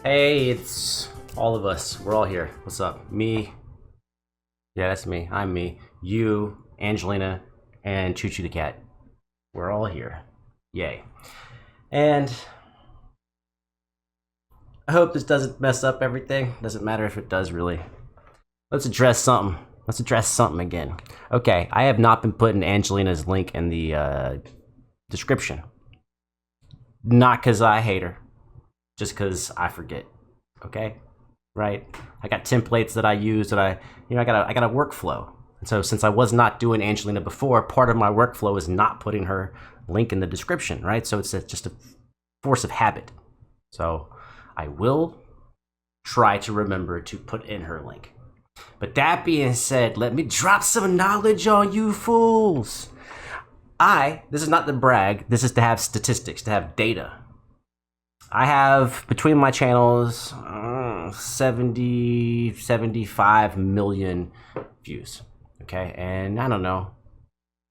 Hey, it's all of us. We're all here. What's up? Me. Yeah, that's me. I'm me. You, Angelina, and Choo Choo the cat. We're all here. Yay. And I hope this doesn't mess up everything. Doesn't matter if it does, really. Let's address something. Let's address something again. Okay, I have not been putting Angelina's link in the description. Not because I hate her. Just because I forget, okay? Right? I got templates that I use that I got a workflow. And so since I was not doing Angelina before, part of my workflow is not putting her link in the description, right? So it's just a force of habit. So I will try to remember to put in her link. But that being said, let me drop some knowledge on you fools. This is not to brag, this is to have statistics, to have data. I have, between my channels, 75 million views, okay? And I don't know,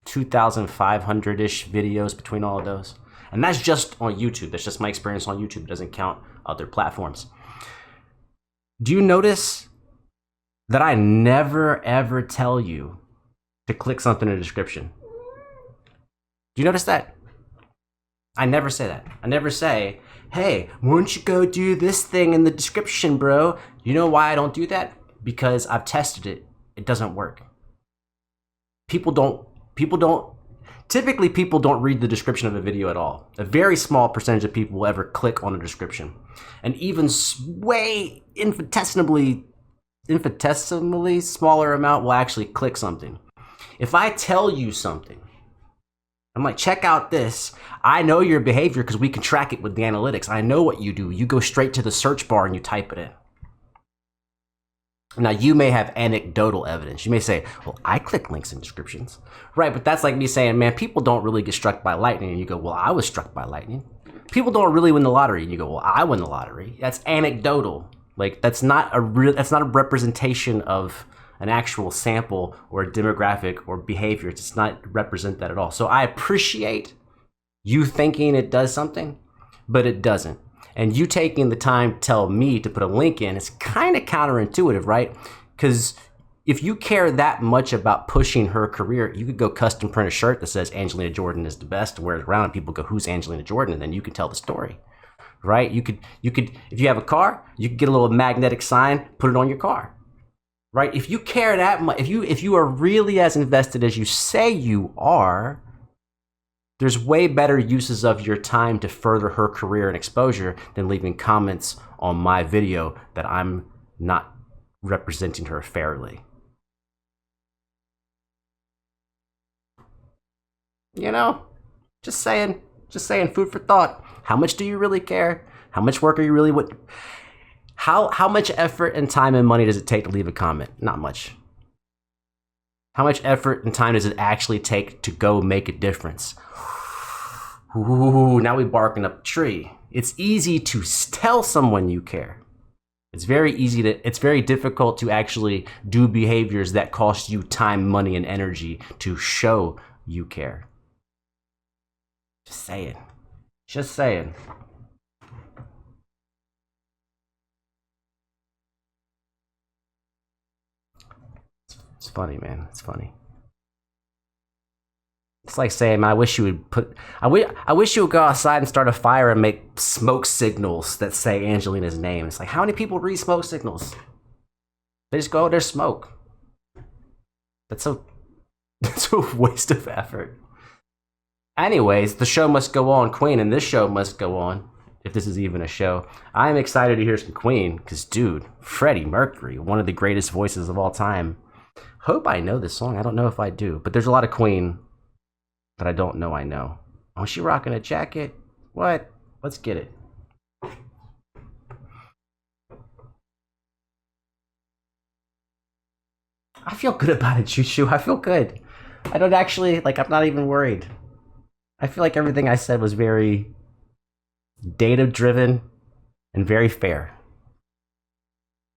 2,500-ish videos between all of those. And that's just on YouTube. That's just my experience on YouTube. It doesn't count other platforms. Do you notice that I never, ever tell you to click something in the description? Do you notice that? I never say that. I never say, hey, why don't you go do this thing in the description, bro? You know why I don't do that? Because I've tested it. It doesn't work. Typically people don't read the description of a video at all. A very small percentage of people will ever click on a description. And even way infinitesimally smaller amount will actually click something. If I tell you something, I'm like, check out this. I know your behavior because we can track it with the analytics. I know what you do. You go straight to the search bar and you type it in. Now, you may have anecdotal evidence. You may say, well, I click links in descriptions. Right, but that's like me saying, man, people don't really get struck by lightning. And you go, well, I was struck by lightning. People don't really win the lottery. And you go, well, I won the lottery. That's anecdotal. Like, that's not a representation of an actual sample or a demographic or behavior. It does not represent that at all. So I appreciate you thinking it does something, but it doesn't. And you taking the time to tell me to put a link in, it's kind of counterintuitive, right? Because if you care that much about pushing her career, you could go custom print a shirt that says Angelina Jordan is the best, wear it around and people go, who's Angelina Jordan? And then you can tell the story, right? You could, if you have a car, you could get a little magnetic sign, put it on your car. Right? If you care that much, if you are really as invested as you say you are, there's way better uses of your time to further her career and exposure than leaving comments on my video that I'm not representing her fairly. You know, just saying, food for thought. How much do you really care? How much work are you really with? How much effort and time and money does it take to leave a comment? Not much. How much effort and time does it actually take to go make a difference? Ooh, now we barking up a tree. It's easy to tell someone you care. It's very difficult to actually do behaviors that cost you time, money, and energy to show you care. Just saying. Just saying. It's funny, man. It's funny. It's like saying, man, I wish you would go outside and start a fire and make smoke signals that say Angelina's name. It's like, how many people read smoke signals? They just go, there's smoke. That's a waste of effort. Anyways, the show must go on, Queen, and this show must go on, if this is even a show. I'm excited to hear some Queen, because, dude, Freddie Mercury, one of the greatest voices of all time. Hope I know this song. I don't know if I do, but there's a lot of Queen that I don't know I know. Oh, she rocking a jacket? What? Let's get it. I feel good about it, Choo Choo. I feel good. I don't actually, I'm not even worried. I feel like everything I said was very data-driven and very fair.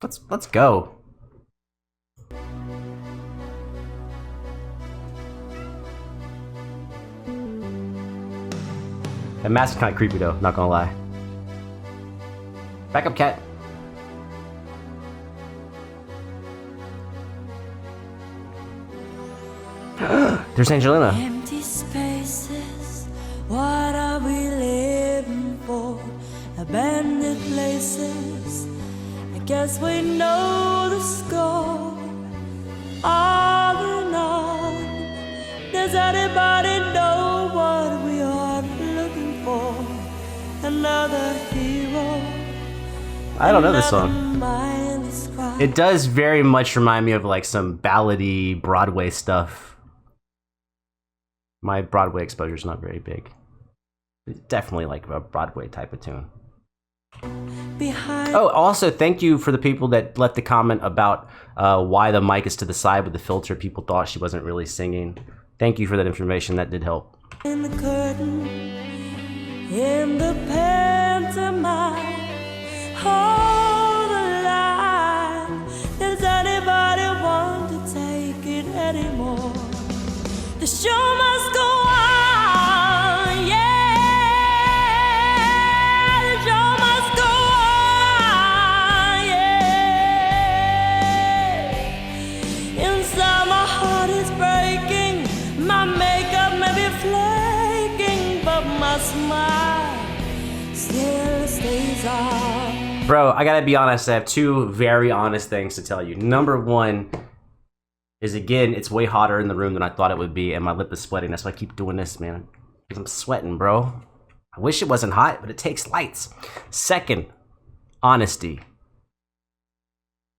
Let's go. That mask is kind of creepy though, not gonna lie. Back up, cat. There's Angelina. Empty spaces, what are we living for? Abandoned places, I guess we know the score. On and on, does anybody know what we are looking for? Another hero. I don't know this song. It does very much remind me of like some ballady Broadway stuff. My Broadway exposure is not very big. It's definitely like a Broadway type of tune. Oh, also thank you for the people that left the comment about why the mic is to the side with the filter. People thought she wasn't really singing. Thank you for that information. That did help. In the curtain, in the pantomime, hold the line. Does anybody want to take it anymore? The show must go on, yeah. The show must go on, yeah. Inside my heart is breaking, my makeup may be flaking, but my smile still stays on. Bro, I gotta be honest, I have two very honest things to tell you. Number one is, again, it's way hotter in the room than I thought it would be, and my lip is sweating. That's why I keep doing this, man. Because I'm sweating, bro. I wish it wasn't hot, but it takes lights. Second, honesty.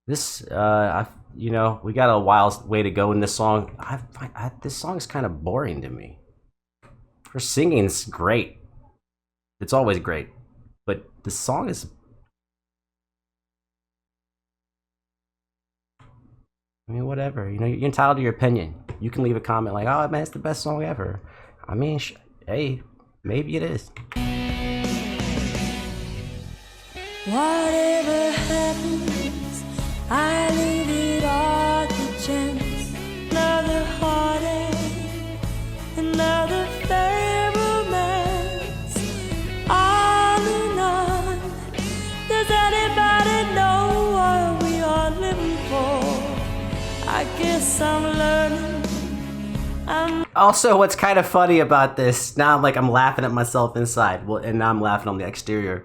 This, you know, we got a wild way to go in this song. This song is kind of boring to me. Her singing's great. It's always great. But the song is... I mean, whatever. You know, you're entitled to your opinion. You can leave a comment like, oh, man, it's the best song ever. I mean, hey, maybe it is. Whatever happens, I leave it all to chance. Another heartache, another fair romance. On and on. Does anybody know what we are living for? I guess I'm learning. Also, what's kind of funny about this, now I'm laughing at myself inside, well, and now I'm laughing on the exterior.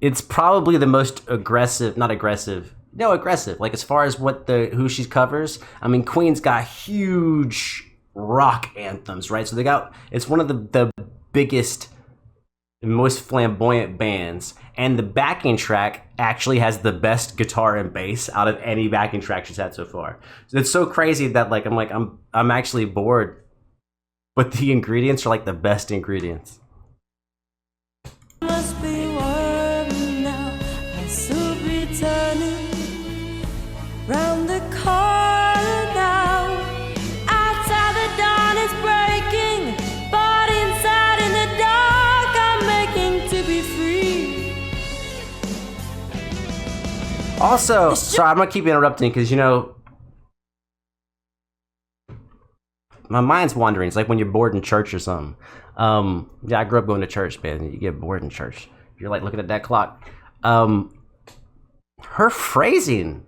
It's probably the most aggressive, aggressive, like as far as who she covers. I mean, Queen's got huge rock anthems, right? So it's one of the biggest, most flamboyant bands, and the backing track actually has the best guitar and bass out of any backing track she's had so far. So it's so crazy that I'm actually bored, but the ingredients are like the best ingredients. Must be warm now. I'll soon be turning round the corner now. Outside the dawn is breaking, but inside in the dark I'm making to be free. Also, sorry, I'm gonna keep interrupting because, you know, my mind's wandering. It's like when you're bored in church or something. Yeah, I grew up going to church, man. You get bored in church. You're like looking at that clock. Her phrasing,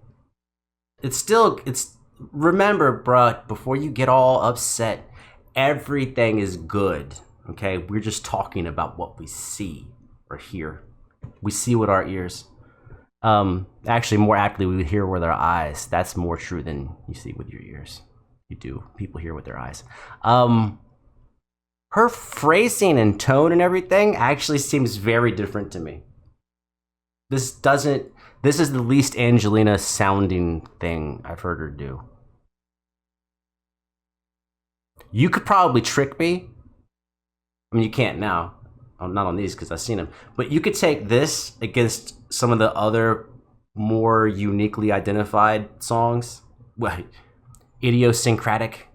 remember, bruh, before you get all upset, everything is good, okay? We're just talking about what we see or hear. We see with our ears. Actually, more aptly, we would hear with our eyes. That's more true than you see with your ears. You do. People hear with their eyes. Her phrasing and tone and everything actually seems very different to me. This is the least Angelina sounding thing I've heard her do. You could probably trick me. I mean, you can't now. I'm not on these because I've seen them. But you could take this against some of the other more uniquely identified songs. Well, idiosyncratic.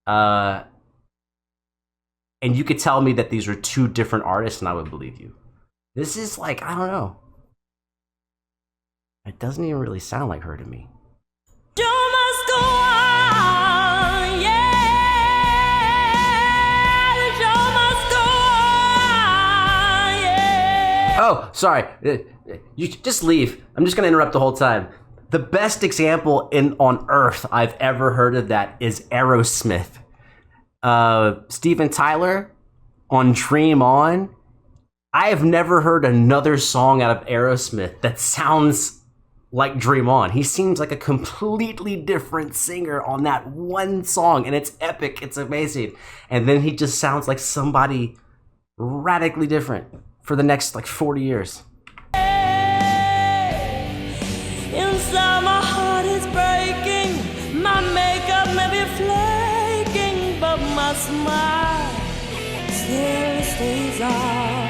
And you could tell me that these are two different artists and I would believe you. This is like, I don't know. It doesn't even really sound like her to me. You must go on, yeah. The show must go on, yeah. Oh, sorry. You just leave. I'm just gonna interrupt the whole time. The best example on earth I've ever heard of that is Aerosmith. Steven Tyler on Dream On. I have never heard another song out of Aerosmith that sounds like Dream On. He seems like a completely different singer on that one song, and it's epic. It's amazing. And then he just sounds like somebody radically different for the next 40 years. Inside my heart is breaking, my makeup may be flaking, but my smile still stays on.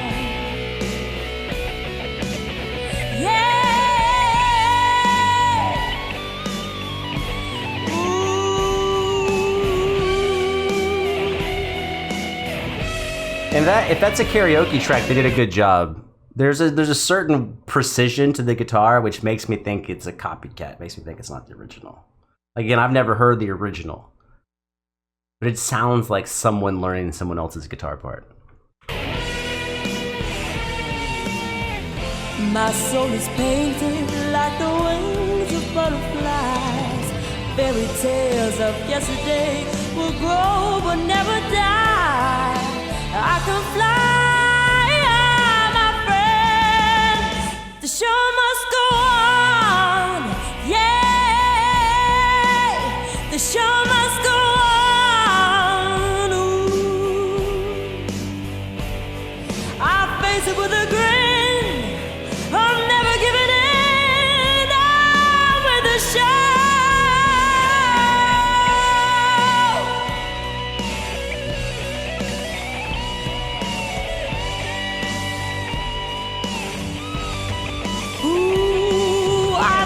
And if that's a karaoke track, they did a good job. There's a certain precision to the guitar, which makes me think it's a copycat. Makes me think it's not the original. Again, I've never heard the original, but it sounds like someone learning someone else's guitar part. My soul is painted like the wings of butterflies. Fairy tales of yesterday will grow but never die. I can fly, my friends. The show must go on. Yeah, the show must go on. Ooh. I face it with a grin. I'm never giving in. I'm with the show.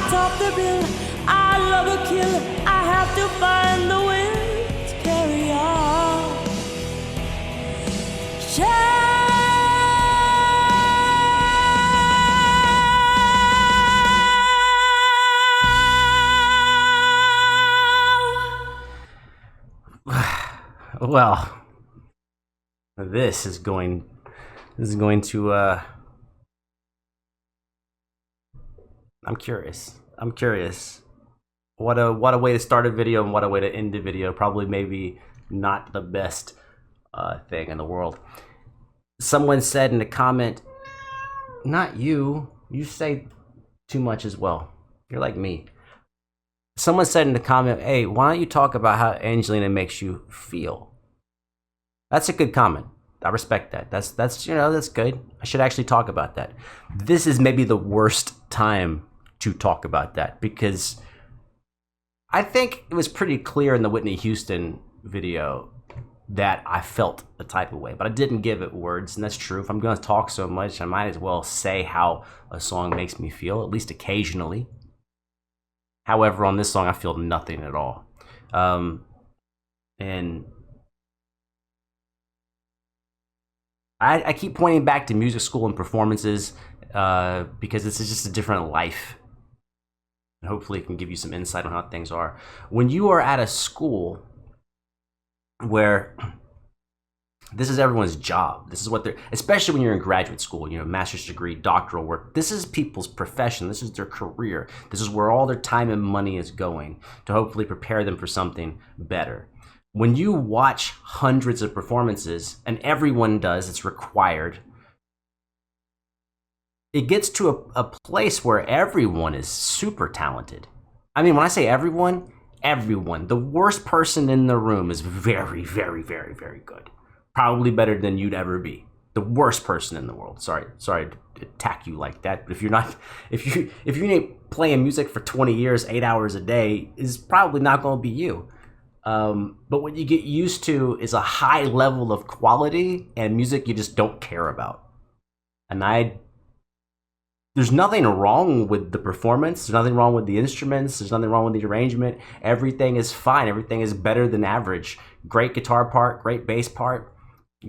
Top the bill, I love to kill. I have to find the will to carry on. Well, this is going to I'm curious. What a way to start a video and what a way to end a video. Probably maybe not the best thing in the world. Someone said in a comment, not you. You say too much as well. You're like me. Someone said in the comment, hey, why don't you talk about how Angelina makes you feel? That's a good comment. I respect that. That's good. I should actually talk about that. This is maybe the worst time to talk about that because I think it was pretty clear in the Whitney Houston video that I felt a type of way, but I didn't give it words, and that's true. If I'm going to talk so much, I might as well say how a song makes me feel, at least occasionally. However, on this song, I feel nothing at all. And I keep pointing back to music school and performances because this is just a different life. And hopefully it can give you some insight on how things are. When you are at a school where this is everyone's job, this is what they're, especially when you're in graduate school, master's degree, doctoral work, this is people's profession, this is their career, this is where all their time and money is going to hopefully prepare them for something better. When you watch hundreds of performances, and everyone does, it's required, it gets to a place where everyone is super talented. I mean, when I say everyone, the worst person in the room is very, very, very, very good. Probably better than you'd ever be. The worst person in the world. Sorry to attack you like that, but if you ain't playing music for 20 years, 8 hours a day, is probably not going to be you. But what you get used to is a high level of quality and music you just don't care about. And there's nothing wrong with the performance. There's nothing wrong with the instruments. There's nothing wrong with the arrangement. Everything is fine. Everything is better than average. Great guitar part, great bass part,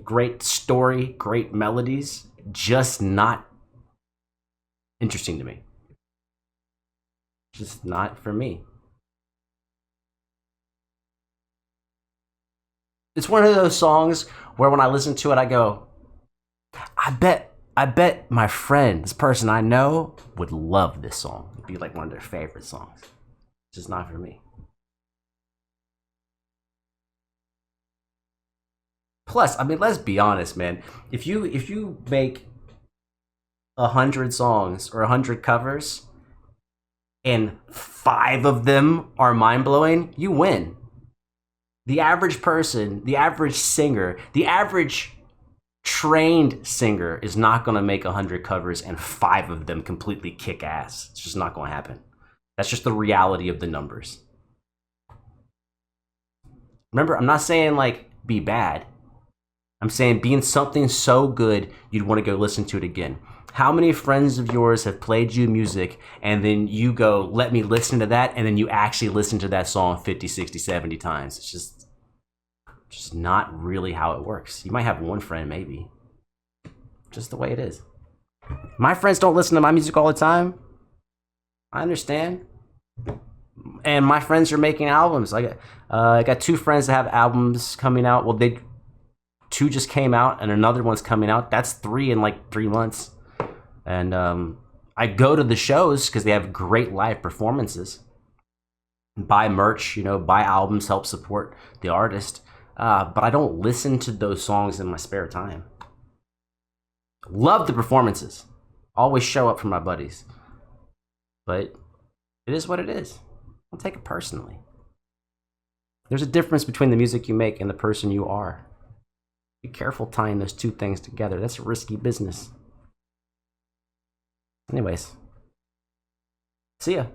great story, great melodies. Just not interesting to me. Just not for me. It's one of those songs where when I listen to it, I go, I bet I bet my friend, this person I know, would love this song. It'd be like one of their favorite songs. It's just not for me. Plus, I mean, let's be honest, man. If you make 100 songs or 100 covers, and 5 of them are mind blowing, you win. The average person, the average singer, the average trained singer is not going to make 100 covers and 5 of them completely kick ass. It's just not going to happen. That's just the reality of the numbers. Remember, I'm not saying like be bad. I'm saying being something so good you'd want to go listen to it again. How many friends of yours have played you music and then you go, let me listen to that, and then you actually listen to that song 50, 60, 70 times? It's just not really how it works. You might have one friend, maybe. Just the way it is. My friends don't listen to my music all the time. I understand. And my friends are making albums. I got 2 friends that have albums coming out. Well, 2 just came out and another one's coming out. That's 3 in like 3 months. And I go to the shows because they have great live performances. Buy merch, buy albums, help support the artist. But I don't listen to those songs in my spare time. Love the performances. Always show up for my buddies. But it is what it is. Don't take it personally. There's a difference between the music you make and the person you are. Be careful tying those 2 things together. That's a risky business. Anyways, see ya.